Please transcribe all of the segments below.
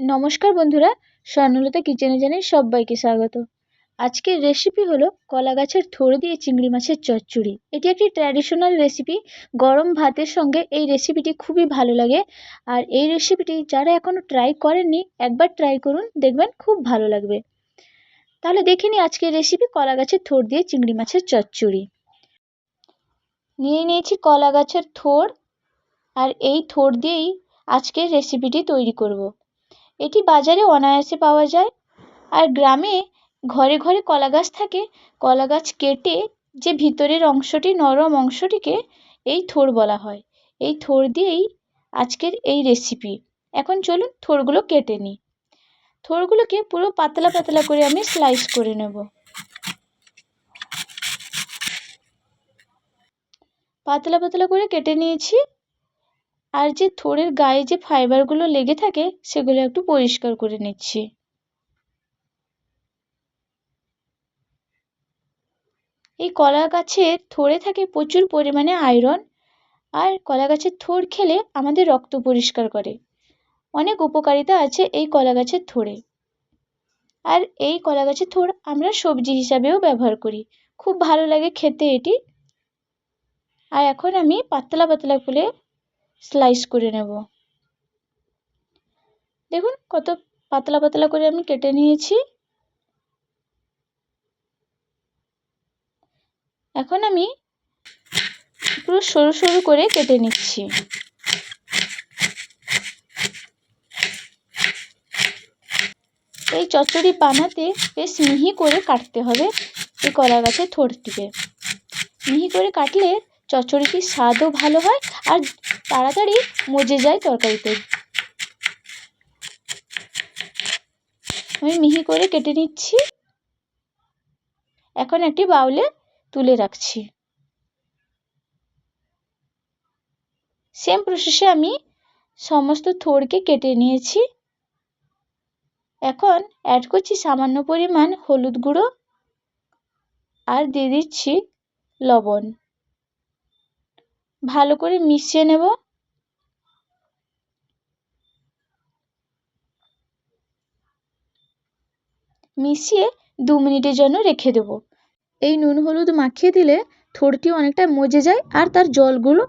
নমস্কার বন্ধুরা, স্বর্ণলতা কিচেনে জানাই সবাইকে স্বাগত। আজকের রেসিপি হলো কলা গাছের থোড় দিয়ে চিংড়ি মাছের চচ্চড়ি। এটি একটি ট্র্যাডিশনাল রেসিপি। গরম ভাতের সঙ্গে এই রেসিপিটি খুবই ভালো লাগে। আর এই রেসিপিটি যারা এখনও ট্রাই করেননি একবার ট্রাই করুন, দেখবেন খুব ভালো লাগবে। তাহলে দেখে নিই আজকের রেসিপি কলা গাছের থোড় দিয়ে চিংড়ি মাছের চচ্চড়ি। নিয়েছি কলা গাছের থোড়, আর এই থোড় দিয়েই আজকের রেসিপিটি তৈরি করব। এটি বাজারে অনায়াসে পাওয়া যায়। আর গ্রামে ঘরে ঘরে কলা গাছ থাকে। কলা গাছ কেটে যে ভিতরের অংশটি, নরম অংশটিকে এই থোড় বলা হয়। এই থোড় দিয়েই আজকের এই রেসিপি। এখন চলুন থোড়গুলো কেটে নিই। থোড়গুলোকে পুরো পাতলা পাতলা করে আমি স্লাইস করে নেব। পাতলা পাতলা করে কেটে নিয়েছি। আর যে থোড়ের গায়ে যে ফাইবারগুলো লেগে থাকে সেগুলো একটু পরিষ্কার করে নিচ্ছি। এই কলা গাছের থোড়ে থাকে প্রচুর পরিমাণে আয়রন। আর কলা গাছের থোড় খেলে আমাদের রক্ত পরিষ্কার করে। অনেক উপকারিতা আছে এই কলা গাছের থোড়ে। আর এই কলা গাছের থোড় আমরা সবজি হিসাবেও ব্যবহার করি। খুব ভালো লাগে খেতে এটি। আর এখন আমি পাতলা পাতলা করে স্লাইস করে নেব। দেখুন কত পাতলা পাতলা করে আমি কেটে নিয়েছি। এখন আমি পুরো সরু সরু করে কেটে নিচ্ছি। এই চচ্চড়ি বানাতে বেশ মিহি করে কাটতে হবে এই কলা গাছের থোড়টিকে। মিহি করে কাটলে চচ্চড়িটির স্বাদও ভালো হয় আর তাড়াতাড়ি মজে যায় তরকারিতে। আমি মিহি করে কেটে নিচ্ছি। এখন একটি বাউলে তুলে রাখছি। সেম প্রসেসে আমি সমস্ত থোড়কে কেটে নিয়েছি। এখন অ্যাড করছি সামান্য পরিমাণ হলুদ গুঁড়ো আর দিয়ে দিচ্ছি লবণ। ভালো করে মিশিয়ে নেব। মিশিয়ে 2 মিনিটের জন্য রেখে দেব। এই নুন হলুদ মাখিয়ে দিলে থোড়টি অনেকটা মজে যায় আর তার জলগুলো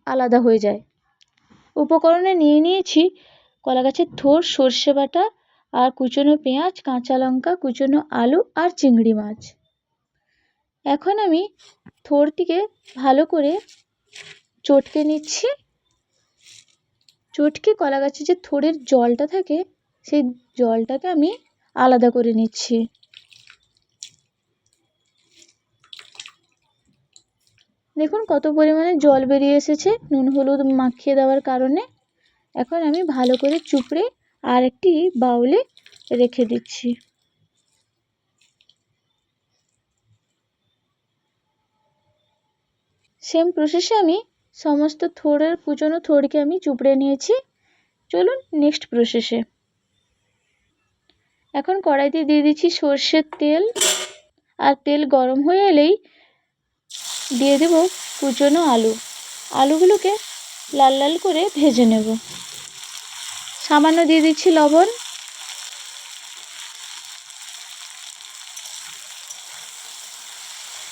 আলাদা হয়ে যায়। উপকরণে নিয়েছি কলা গাছের থোড়, সর্ষে বাটা আর কুচনো পেঁয়াজ, কাঁচা লঙ্কা, কুচনো আলু আর চিংড়ি মাছ। এখন আমি থোড়টিকে ভালো করে চটকে নিচ্ছি। চটকে কলা গাছের যে থোড়ের জলটা থাকে সেই জলটাকে আমি আলাদা করে নিচ্ছি। দেখুন কত পরিমাণে জল বেরিয়ে এসেছে নুন হলুদ মাখিয়ে দেওয়ার কারণে। এখন আমি ভালো করে চুপড়ে আর একটি বাউলে রেখে দিচ্ছি। সেম প্রসেসে আমি সমস্ত থোড়ের কুচনো থোড়কে আমি চুপড়ে নিয়েছি। চলুন নেক্সট প্রসেসে। এখন কড়াইতে দিয়ে দিচ্ছি সর্ষের তেল। আর তেল গরম হয়ে এলেই দিয়ে দেব কুচনো আলু। আলুগুলোকে লাল লাল করে ভেজে নেব। সামান্য দিয়ে দিচ্ছি লবণ।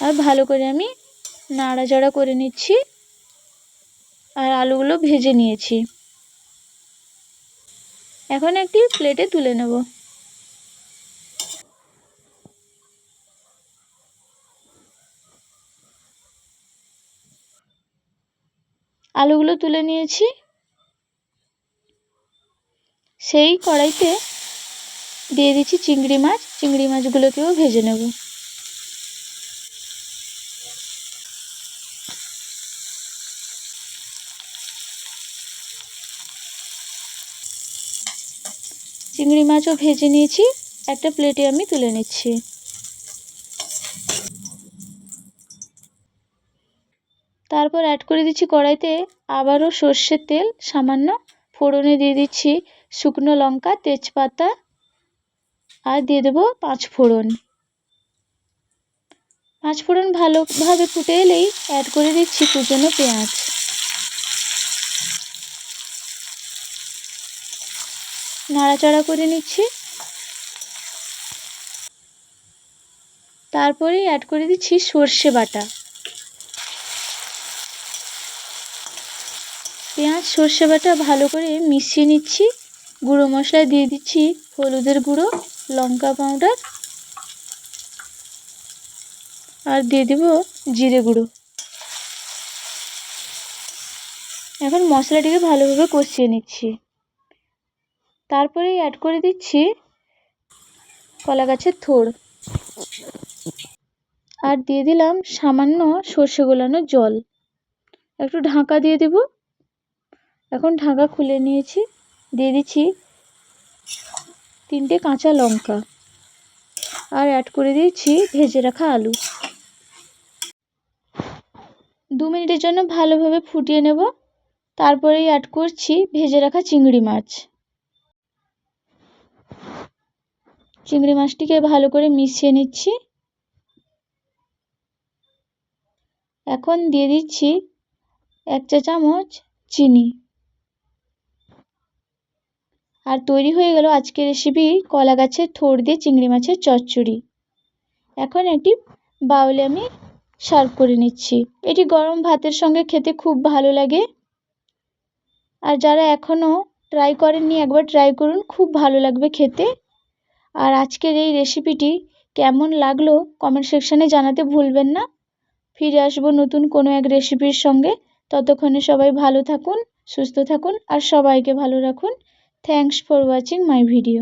আর ভালো করে আমি নাড়াচাড়া করে নিচ্ছি। আর আলুগুলো ভেজে নিয়েছি। এখন একটি প্লেটে তুলে নেব। আলুগুলো তুলে নিয়েছি। সেই কড়াইতে দিয়ে দিচ্ছি চিংড়ি মাছ। চিংড়ি মাছগুলোকেও ভেজে নেব। চিংড়ি মাছও ভেজে নিয়েছি। একটা প্লেটে আমি তুলে নিচ্ছি। তারপর অ্যাড করে দিচ্ছি কড়াইতে আবারও সর্ষের তেল সামান্য। ফোড়নে দিয়ে দিচ্ছি শুকনো লঙ্কা, তেজপাতা আর দিয়ে দেবো 5 ফোড়ন। 5 ফোড়ন ভালোভাবে ফুটে এলেই অ্যাড করে দিচ্ছি কুচনো পেঁয়াজ। নাড়াচাড়া করে নিচ্ছি। তারপরেই অ্যাড করে দিচ্ছি সর্ষে বাটা। পেঁয়াজ সর্ষে বাটা ভালো করে মিশিয়ে নিচ্ছি। গুঁড়ো মশলায় দিয়ে দিচ্ছি হলুদের গুঁড়ো, লঙ্কা পাউডার আর দিয়ে দেব জিরে গুঁড়ো। এখন মশলাটিকে ভালোভাবে কষিয়ে নিচ্ছি। তারপরেই অ্যাড করে দিচ্ছি কলা গাছের থোড় আর দিয়ে দিলাম সামান্য সর্ষে গোলানো জল। একটু ঢাকা দিয়ে দেব। এখন ঢাকা খুলে নিয়েছি। দিয়ে দিচ্ছি 3টে কাঁচা লঙ্কা আর অ্যাড করে দিচ্ছি ভেজে রাখা আলু। 2 মিনিটের জন্য ভালোভাবে ফুটিয়ে নেব। তারপরেই অ্যাড করছি ভেজে রাখা চিংড়ি মাছ। চিংড়ি মাছটিকে ভালো করে মিশিয়ে নিচ্ছি। এখন দিয়ে দিচ্ছি 1 চা চামচ চিনি। আর তৈরি হয়ে গেল আজকের রেসিপি কলা গাছের থোড় দিয়ে চিংড়ি মাছের চচ্চড়ি। এখন একটি বাউলে আমি সার্ভ করে নিচ্ছি। এটি গরম ভাতের সঙ্গে খেতে খুব ভালো লাগে। আর যারা এখনও ট্রাই করেননি একবার ট্রাই করুন, খুব ভালো লাগবে খেতে। আর আজকের এই রেসিপিটি কেমন লাগলো কমেন্ট সেকশানে জানাতে ভুলবেন না। ফিরে আসবো নতুন কোনো এক রেসিপির সঙ্গে। ততক্ষণে সবাই ভালো থাকুন, সুস্থ থাকুন আর সবাইকে ভালো রাখুন। Thanks for watching my video.